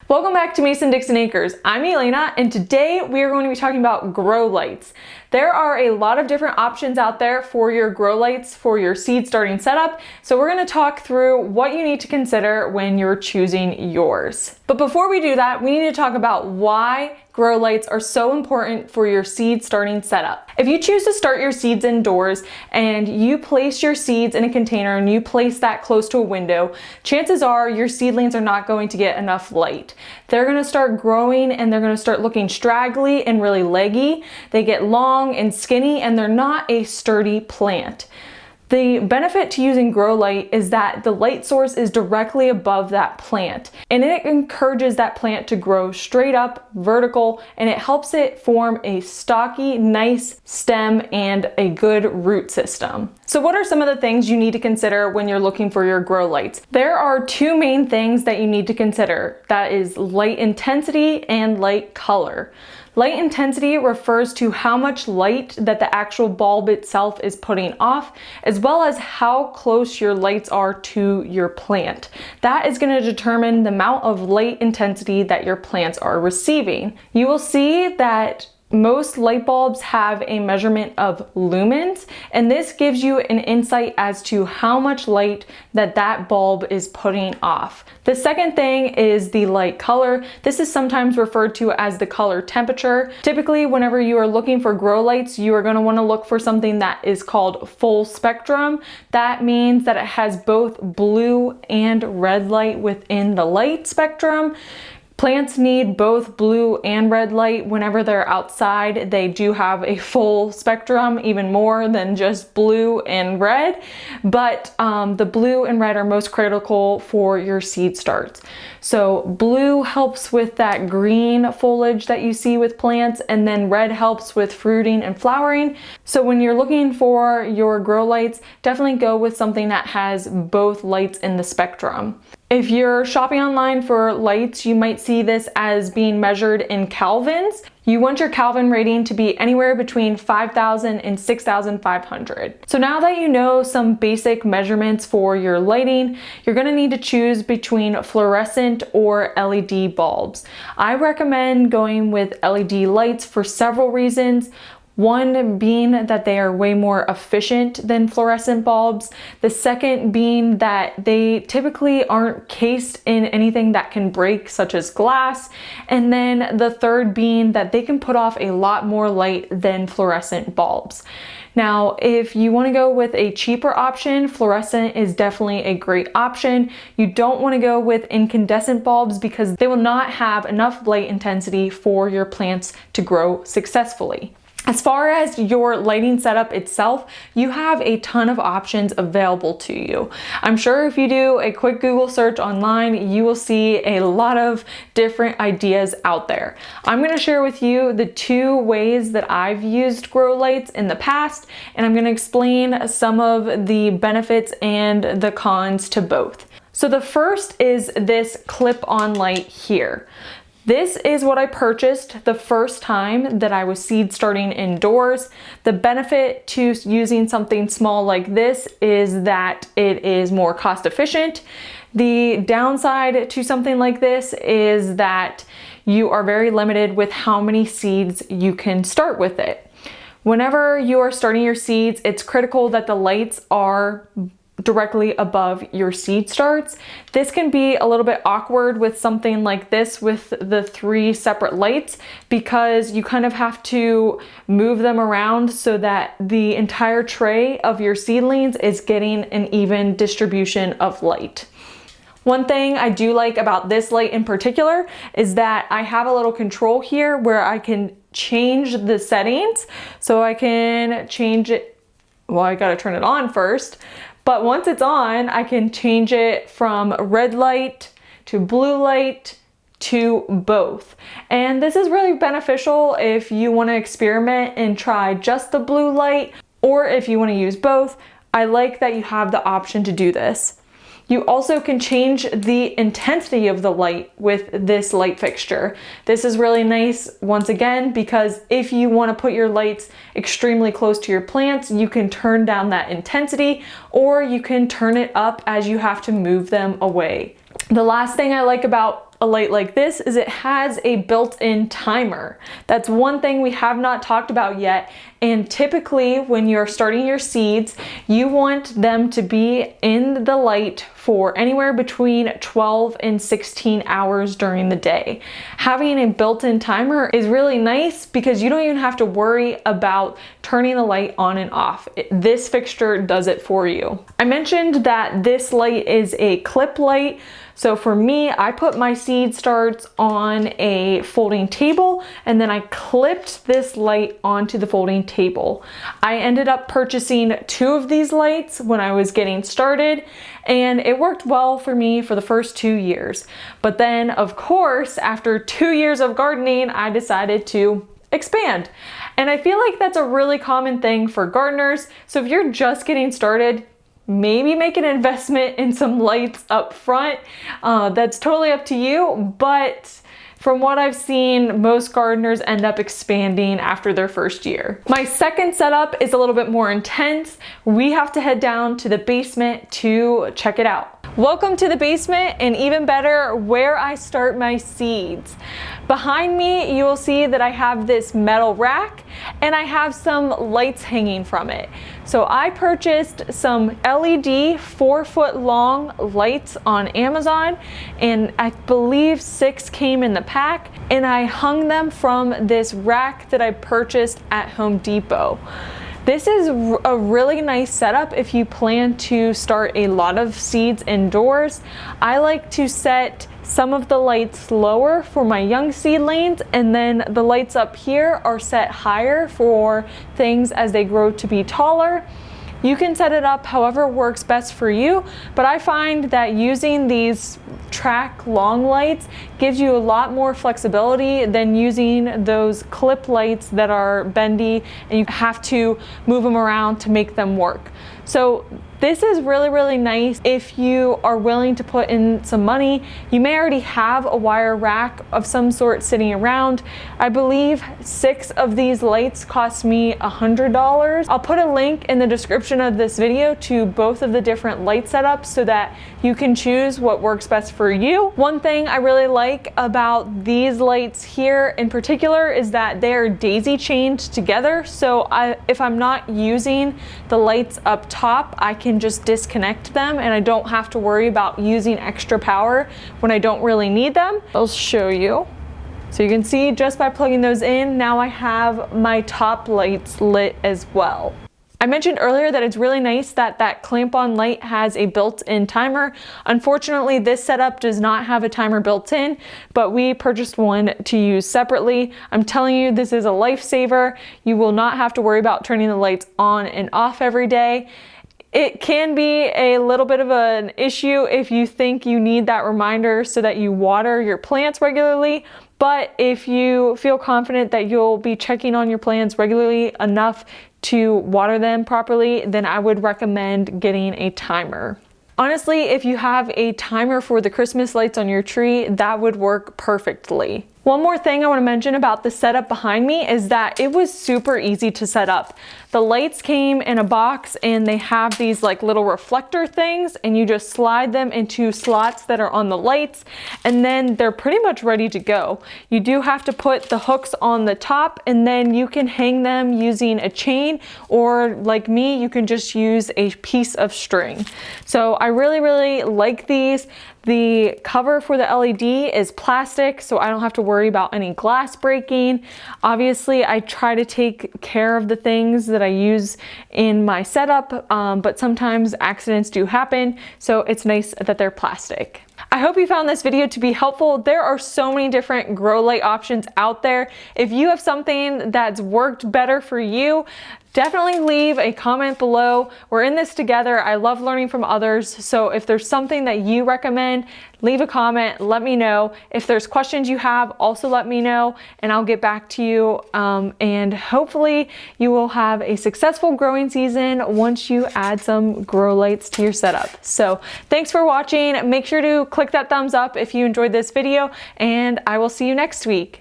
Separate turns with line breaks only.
Welcome back to Mason-Dixon Acres. I'm Elena, and today we are going to be talking about grow lights. There are a lot of different options out there for your grow lights for your seed starting setup, so we're going to talk through what you need to consider when you're choosing yours. But before we do that, we need to talk about why grow lights are so important for your seed starting setup. If you choose to start your seeds indoors and you place your seeds in a container and you place that close to a window, chances are your seedlings are not going to get enough light. They're going to start growing and they're going to start looking straggly and really leggy. They get long and skinny and they're not a sturdy plant. The benefit to using grow light is that the light source is directly above that plant, and it encourages that plant to grow straight up, vertical, and it helps it form a stocky, nice stem and a good root system. So what are some of the things you need to consider when you're looking for your grow lights? There are two main things that you need to consider. That is light intensity and light color. Light intensity refers to how much light that the actual bulb itself is putting off, as well as how close your lights are to your plant. That is going to determine the amount of light intensity that your plants are receiving. You will see that most light bulbs have a measurement of lumens, and this gives you an insight as to how much light that bulb is putting off. The second thing is the light color. This is sometimes referred to as the color temperature. Typically, whenever you are looking for grow lights, you are going to want to look for something that is called full spectrum. That means that it has both blue and red light within the light spectrum. Plants need both blue and red light whenever they're outside. They do have a full spectrum, even more than just blue and red, but the blue and red are most critical for your seed starts. So blue helps with that green foliage that you see with plants, and then red helps with fruiting and flowering. So when you're looking for your grow lights, definitely go with something that has both lights in the spectrum. If you're shopping online for lights, you might see this as being measured in Kelvins. You want your Kelvin rating to be anywhere between 5,000 and 6,500. So now that you know some basic measurements for your lighting, you're going to need to choose between fluorescent or LED bulbs. I recommend going with LED lights for several reasons. One being that they are way more efficient than fluorescent bulbs. The second being that they typically aren't cased in anything that can break, such as glass. And then the third being that they can put off a lot more light than fluorescent bulbs. Now, if you want to go with a cheaper option, fluorescent is definitely a great option. You don't want to go with incandescent bulbs because they will not have enough light intensity for your plants to grow successfully. As far as your lighting setup itself, you have a ton of options available to you. I'm sure if you do a quick Google search online, you will see a lot of different ideas out there. I'm going to share with you the two ways that I've used grow lights in the past, and I'm going to explain some of the benefits and the cons to both. So the first is this clip-on light here. This is what I purchased the first time that I was seed starting indoors. The benefit to using something small like this is that it is more cost efficient. The downside to something like this is that you are very limited with how many seeds you can start with it. Whenever you are starting your seeds, it's critical that the lights are directly above your seed starts. This can be a little bit awkward with something like this with the three separate lights because you kind of have to move them around so that the entire tray of your seedlings is getting an even distribution of light. One thing I do like about this light in particular is that I have a little control here where I can change the settings. So I can change it, well, I gotta turn it on first. But once it's on, I can change it from red light to blue light to both. And this is really beneficial if you want to experiment and try just the blue light, or if you want to use both. I like that you have the option to do this. You also can change the intensity of the light with this light fixture. This is really nice, once again, because if you want to put your lights extremely close to your plants, you can turn down that intensity, or you can turn it up as you have to move them away. The last thing I like about a light like this is it has a built-in timer. That's one thing we have not talked about yet. And typically when you're starting your seeds, you want them to be in the light for anywhere between 12 and 16 hours during the day. Having a built-in timer is really nice because you don't even have to worry about turning the light on and off. This fixture does it for you. I mentioned that this light is a clip light. So for me, I put my seed starts on a folding table and then I clipped this light onto the folding table. I ended up purchasing 2 of these lights when I was getting started, and it worked well for me for the first 2 years. But then, of course, after 2 years of gardening, I decided to expand. And I feel like that's a really common thing for gardeners. So if you're just getting started, maybe make an investment in some lights up front. That's totally up to you, but from what I've seen, most gardeners end up expanding after their first year. My second setup is a little bit more intense. We have to head down to the basement to check it out. Welcome to the basement, and even better, where I start my seeds. Behind me, you will see that I have this metal rack and I have some lights hanging from it. So I purchased some LED 4-foot long lights on Amazon, and I believe 6 came in the pack, and I hung them from this rack that I purchased at Home Depot. This is a really nice setup if you plan to start a lot of seeds indoors. I like to set some of the lights lower for my young seedlings, and then the lights up here are set higher for things as they grow to be taller. You can set it up however works best for you, but I find that using these track long lights gives you a lot more flexibility than using those clip lights that are bendy and you have to move them around to make them work. So this is really, really nice if you are willing to put in some money. You may already have a wire rack of some sort sitting around. I believe 6 of these lights cost me $100. I'll put a link in the description of this video to both of the different light setups so that you can choose what works best for you. One thing I really like about these lights here in particular is that they're daisy chained together. So if I'm not using the lights up top, I can just disconnect them and I don't have to worry about using extra power when I don't really need them. I'll show you. So you can see just by plugging those in, now I have my top lights lit as well. I mentioned earlier that it's really nice that that clamp-on light has a built-in timer. Unfortunately, this setup does not have a timer built in, but we purchased one to use separately. I'm telling you, this is a lifesaver. You will not have to worry about turning the lights on and off every day. It can be a little bit of an issue if you think you need that reminder so that you water your plants regularly. But if you feel confident that you'll be checking on your plants regularly enough to water them properly, then I would recommend getting a timer. Honestly, if you have a timer for the Christmas lights on your tree, that would work perfectly. One more thing I want to mention about the setup behind me is that it was super easy to set up. The lights came in a box and they have these like little reflector things, and you just slide them into slots that are on the lights, and then they're pretty much ready to go. You do have to put the hooks on the top, and then you can hang them using a chain, or like me, you can just use a piece of string. So I really, really like these. The cover for the LED is plastic, so I don't have to worry about any glass breaking. Obviously, I try to take care of the things that I use in my setup, but sometimes accidents do happen, so it's nice that they're plastic. I hope you found this video to be helpful. There are so many different grow light options out there. If you have something that's worked better for you, definitely leave a comment below. We're in this together. I love learning from others. So if there's something that you recommend, leave a comment, let me know. If there's questions you have, also let me know, and I'll get back to you. And hopefully you will have a successful growing season once you add some grow lights to your setup. So thanks for watching. Make sure to click that thumbs up if you enjoyed this video, and I will see you next week.